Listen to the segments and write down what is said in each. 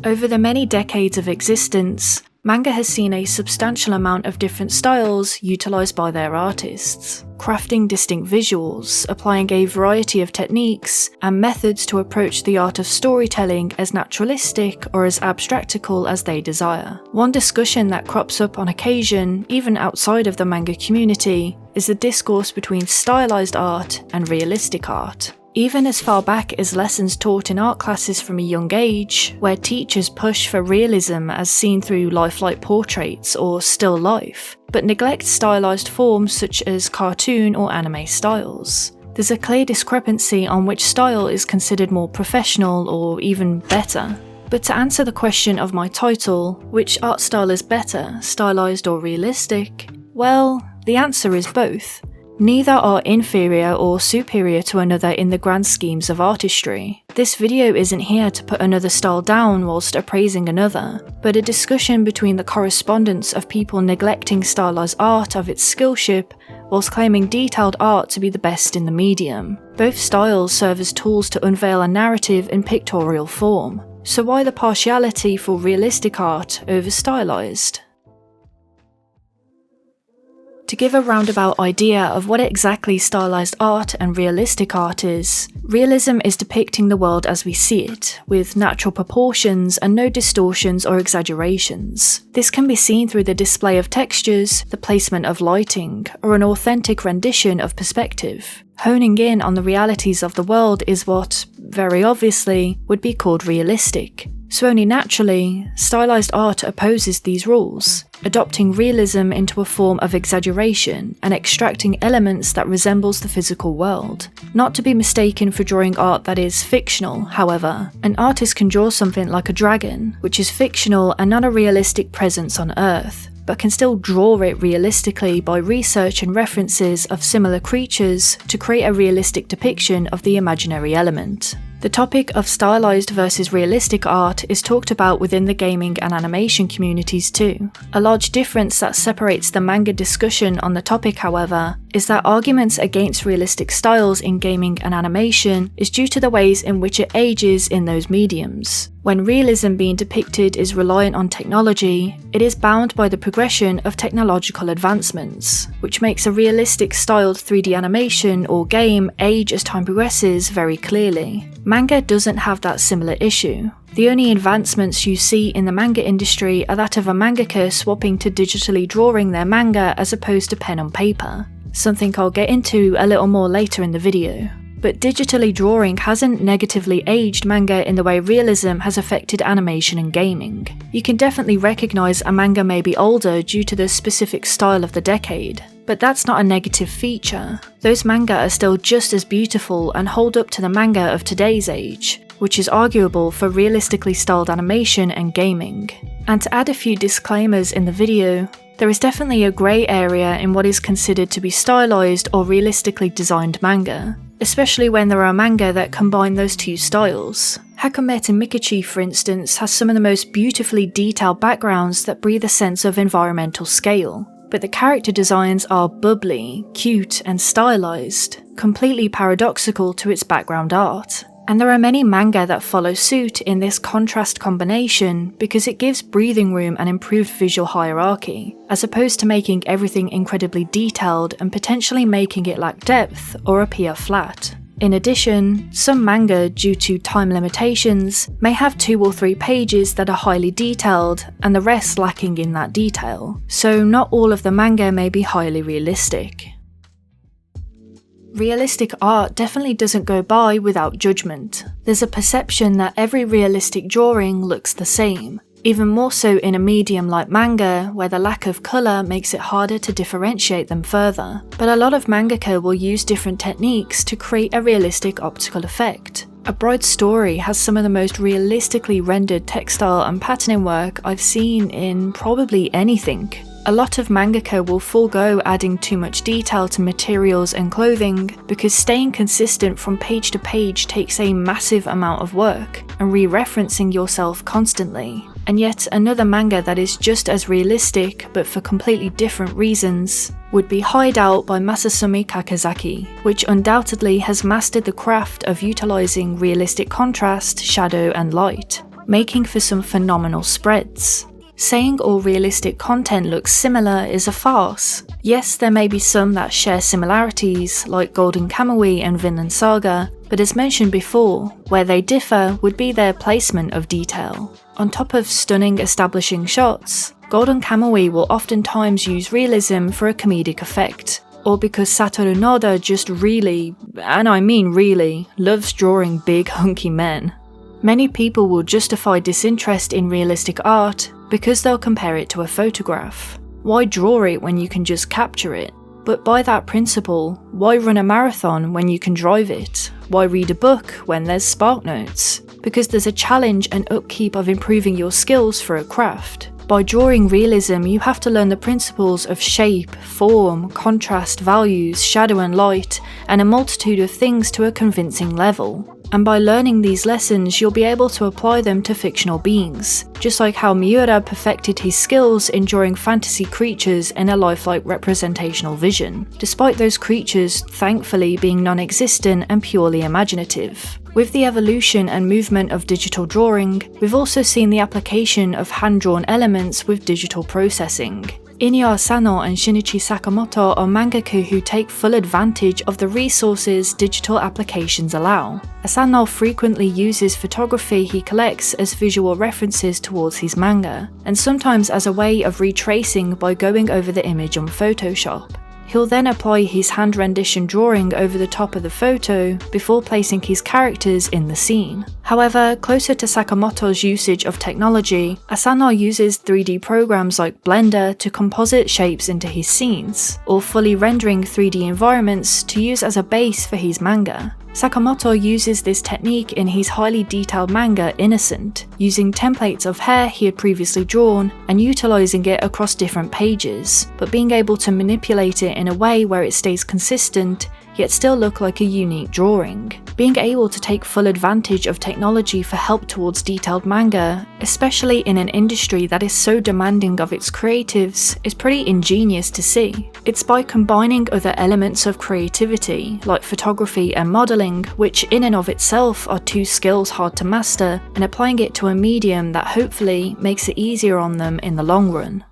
Over the many decades of existence, manga has seen a substantial amount of different styles utilised by their artists, crafting distinct visuals, applying a variety of techniques and methods to approach the art of storytelling as naturalistic or as abstractical as they desire. One discussion that crops up on occasion, even outside of the manga community, is the discourse between stylized art and realistic art. Even as far back as lessons taught in art classes from a young age, where teachers push for realism as seen through lifelike portraits or still life, but neglect stylized forms such as cartoon or anime styles. There's a clear discrepancy on which style is considered more professional or even better. But to answer the question of my title, which art style is better, stylized or realistic? Well, the answer is both. Neither are inferior or superior to another in the grand schemes of artistry. This video isn't here to put another style down whilst appraising another, but a discussion between the correspondence of people neglecting stylized art of its skillship whilst claiming detailed art to be the best in the medium. Both styles serve as tools to unveil a narrative in pictorial form. So why the partiality for realistic art over stylized? To give a roundabout idea of what exactly stylized art and realistic art is, realism is depicting the world as we see it, with natural proportions and no distortions or exaggerations. This can be seen through the display of textures, the placement of lighting, or an authentic rendition of perspective. Honing in on the realities of the world is what, very obviously, would be called realistic. So only naturally, stylized art opposes these rules, adopting realism into a form of exaggeration and extracting elements that resembles the physical world. Not to be mistaken for drawing art that is fictional, however. An artist can draw something like a dragon, which is fictional and not a realistic presence on Earth, but can still draw it realistically by research and references of similar creatures to create a realistic depiction of the imaginary element. The topic of stylized versus realistic art is talked about within the gaming and animation communities too. A large difference that separates the manga discussion on the topic, however, is that arguments against realistic styles in gaming and animation is due to the ways in which it ages in those mediums. When realism being depicted is reliant on technology, it is bound by the progression of technological advancements, which makes a realistic styled 3D animation or game age as time progresses very clearly. Manga doesn't have that similar issue. The only advancements you see in the manga industry are that of a mangaka swapping to digitally drawing their manga as opposed to pen on paper, something I'll get into a little more later in the video. But digitally drawing hasn't negatively aged manga in the way realism has affected animation and gaming. You can definitely recognise a manga may be older due to the specific style of the decade, but that's not a negative feature. Those manga are still just as beautiful and hold up to the manga of today's age, which is arguable for realistically styled animation and gaming. And to add a few disclaimers in the video, there is definitely a grey area in what is considered to be stylized or realistically designed manga, especially when there are manga that combine those two styles. Hakumet and Mikachi, for instance, has some of the most beautifully detailed backgrounds that breathe a sense of environmental scale, but the character designs are bubbly, cute and stylized, completely paradoxical to its background art. And there are many manga that follow suit in this contrast combination because it gives breathing room and improved visual hierarchy, as opposed to making everything incredibly detailed and potentially making it lack depth or appear flat. In addition, some manga, due to time limitations, may have 2 or 3 pages that are highly detailed and the rest lacking in that detail, so not all of the manga may be highly realistic. Realistic art definitely doesn't go by without judgment. There's a perception that every realistic drawing looks the same, even more so in a medium like manga, where the lack of colour makes it harder to differentiate them further. But a lot of mangaka will use different techniques to create a realistic optical effect. A Bride's Story has some of the most realistically rendered textile and patterning work I've seen in probably anything. A lot of mangaka will forego adding too much detail to materials and clothing because staying consistent from page to page takes a massive amount of work and re-referencing yourself constantly. And yet another manga that is just as realistic but for completely different reasons would be Hideout by Masasumi Kakazaki, which undoubtedly has mastered the craft of utilising realistic contrast, shadow and light. making for some phenomenal spreads. Saying all realistic content looks similar is a farce. Yes, there may be some that share similarities, like Golden Kamuy and Vinland Saga, but as mentioned before, where they differ would be their placement of detail. On top of stunning establishing shots, Golden Kamuy will oftentimes use realism for a comedic effect, or because Satoru Noda just really, and I mean really, loves drawing big hunky men. Many people will justify disinterest in realistic art because they'll compare it to a photograph. Why draw it when you can just capture it? But by that principle, why run a marathon when you can drive it? Why read a book when there's SparkNotes? Because there's a challenge and upkeep of improving your skills for a craft. By drawing realism, you have to learn the principles of shape, form, contrast, values, shadow and light, and a multitude of things to a convincing level. And by learning these lessons, you'll be able to apply them to fictional beings, just like how Miura perfected his skills in drawing fantasy creatures in a lifelike representational vision, despite those creatures thankfully being non-existent and purely imaginative. With the evolution and movement of digital drawing, we've also seen the application of hand-drawn elements with digital processing. Inya Asano and Shinichi Sakamoto are mangaka who take full advantage of the resources digital applications allow. Asano frequently uses photography he collects as visual references towards his manga, and sometimes as a way of retracing by going over the image on Photoshop. He'll then apply his hand rendition drawing over the top of the photo before placing his characters in the scene. However, closer to Sakamoto's usage of technology, Asano uses 3D programs like Blender to composite shapes into his scenes, or fully rendering 3D environments to use as a base for his manga. Sakamoto uses this technique in his highly detailed manga Innocent, using templates of hair he had previously drawn and utilizing it across different pages, but being able to manipulate it in a way where it stays consistent yet still look like a unique drawing. Being able to take full advantage of technology for help towards detailed manga, especially in an industry that is so demanding of its creatives, is pretty ingenious to see. It's by combining other elements of creativity, like photography and modelling, which in and of itself are two skills hard to master, and applying it to a medium that hopefully makes it easier on them in the long run.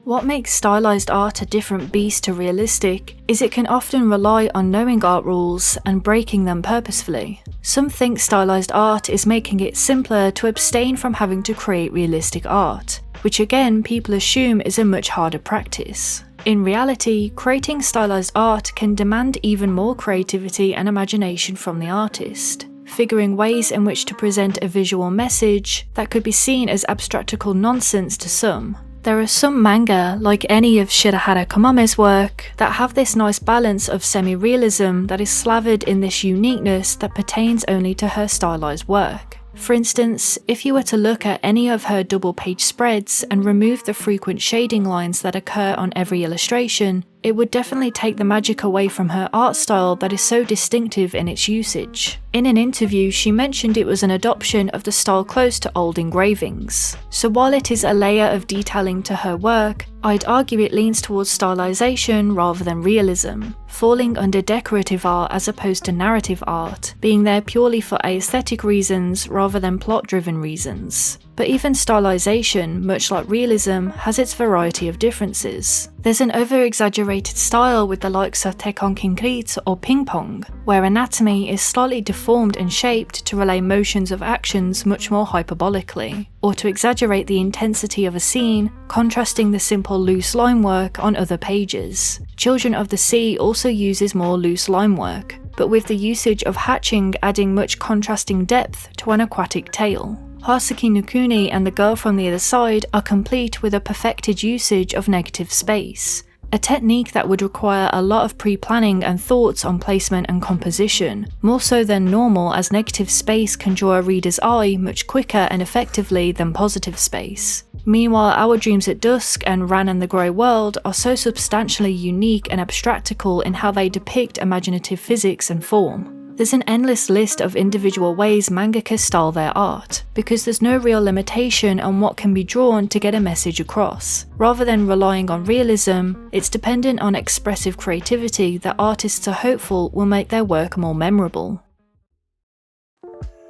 What makes stylized art a different beast to realistic is it can often rely on knowing art rules and breaking them purposefully. Some think stylized art is making it simpler to abstain from having to create realistic art, which again people assume is a much harder practice. In reality, creating stylized art can demand even more creativity and imagination from the artist, figuring ways in which to present a visual message that could be seen as abstractical nonsense to some. There are some manga, like any of Shirahara Komame's work, that have this nice balance of semi-realism that is slathered in this uniqueness that pertains only to her stylized work. For instance, if you were to look at any of her double-page spreads and remove the frequent shading lines that occur on every illustration, it would definitely take the magic away from her art style that is so distinctive in its usage. In an interview, she mentioned it was an adoption of the style close to old engravings. So while it is a layer of detailing to her work, I'd argue it leans towards stylization rather than realism, falling under decorative art as opposed to narrative art, being there purely for aesthetic reasons rather than plot-driven reasons. But even stylization, much like realism, has its variety of differences. There's an over-exaggerated style with the likes of Tekkon Kinrit or Ping Pong, where anatomy is slightly deformed and shaped to relay motions of actions much more hyperbolically, or to exaggerate the intensity of a scene, contrasting the simple loose line work on other pages. Children of the Sea also uses more loose line work, but with the usage of hatching adding much contrasting depth to an aquatic tale. Haruhi no Kuni and The Girl from the Other Side are complete with a perfected usage of negative space, a technique that would require a lot of pre-planning and thoughts on placement and composition, more so than normal as negative space can draw a reader's eye much quicker and effectively than positive space. Meanwhile, Our Dreams at Dusk and Ran and the Grey World are so substantially unique and abstractical in how they depict imaginative physics and form. There's an endless list of individual ways mangaka style their art, because there's no real limitation on what can be drawn to get a message across. Rather than relying on realism, it's dependent on expressive creativity that artists are hopeful will make their work more memorable.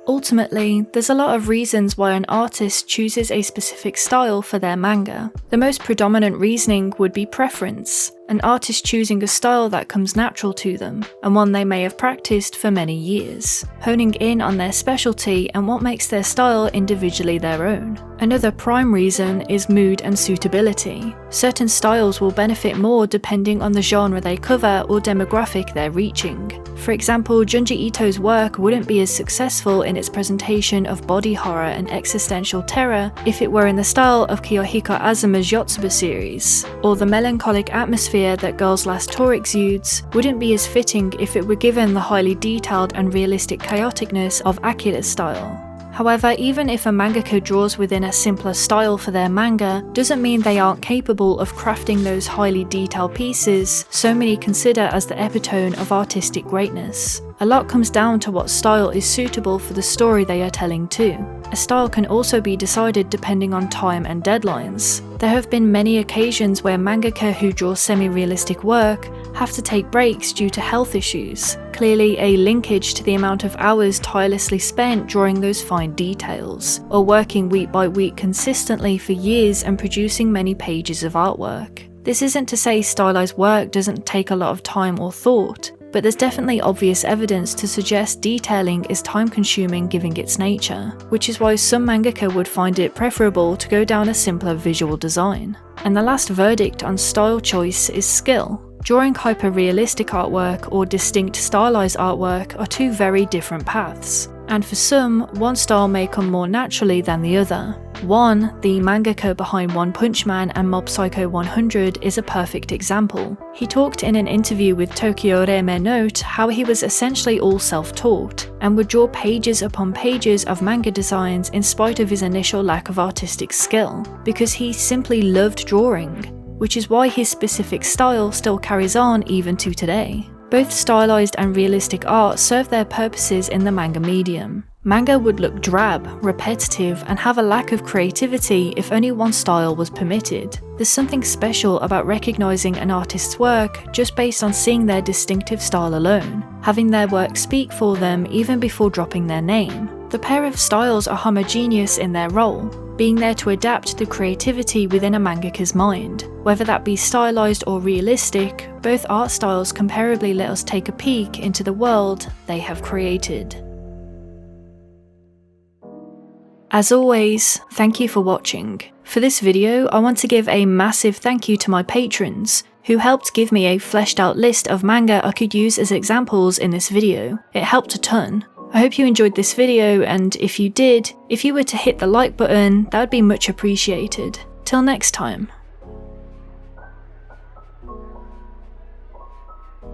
Ultimately, there's a lot of reasons why an artist chooses a specific style for their manga. The most predominant reasoning would be preference, an artist choosing a style that comes natural to them, and one they may have practiced for many years, honing in on their specialty and what makes their style individually their own. Another prime reason is mood and suitability. Certain styles will benefit more depending on the genre they cover or demographic they're reaching. For example, Junji Ito's work wouldn't be as successful in its presentation of body horror and existential terror if it were in the style of Kiyohiko Azuma's Yotsuba series, or the melancholic atmosphere that Girls' Last Tour exudes wouldn't be as fitting if it were given the highly detailed and realistic chaoticness of Akira's style. However, even if a mangaka draws within a simpler style for their manga, doesn't mean they aren't capable of crafting those highly detailed pieces so many consider as the epitome of artistic greatness. A lot comes down to what style is suitable for the story they are telling too. A style can also be decided depending on time and deadlines. There have been many occasions where mangaka who draw semi-realistic work have to take breaks due to health issues, clearly a linkage to the amount of hours tirelessly spent drawing those fine details, or working week by week consistently for years and producing many pages of artwork. This isn't to say stylized work doesn't take a lot of time or thought, but there's definitely obvious evidence to suggest detailing is time-consuming given its nature, which is why some mangaka would find it preferable to go down a simpler visual design. And the last verdict on style choice is skill. Drawing hyper-realistic artwork or distinct stylized artwork are two very different paths, and for some, one style may come more naturally than the other. One, the mangaka behind One Punch Man and Mob Psycho 100, is a perfect example. He talked in an interview with Tokyo Reme Note how he was essentially all self-taught, and would draw pages upon pages of manga designs in spite of his initial lack of artistic skill, because he simply loved drawing, which is why his specific style still carries on even to today. Both stylized and realistic art serve their purposes in the manga medium. Manga would look drab, repetitive, and have a lack of creativity if only one style was permitted. There's something special about recognizing an artist's work just based on seeing their distinctive style alone, having their work speak for them even before dropping their name. The pair of styles are homogeneous in their role, being there to adapt the creativity within a mangaka's mind. Whether that be stylized or realistic, both art styles comparably let us take a peek into the world they have created. As always, thank you for watching. For this video, I want to give a massive thank you to my patrons, who helped give me a fleshed out list of manga I could use as examples in this video. It helped a ton. I hope you enjoyed this video, and if you did, if you were to hit the like button, that would be much appreciated. Till next time.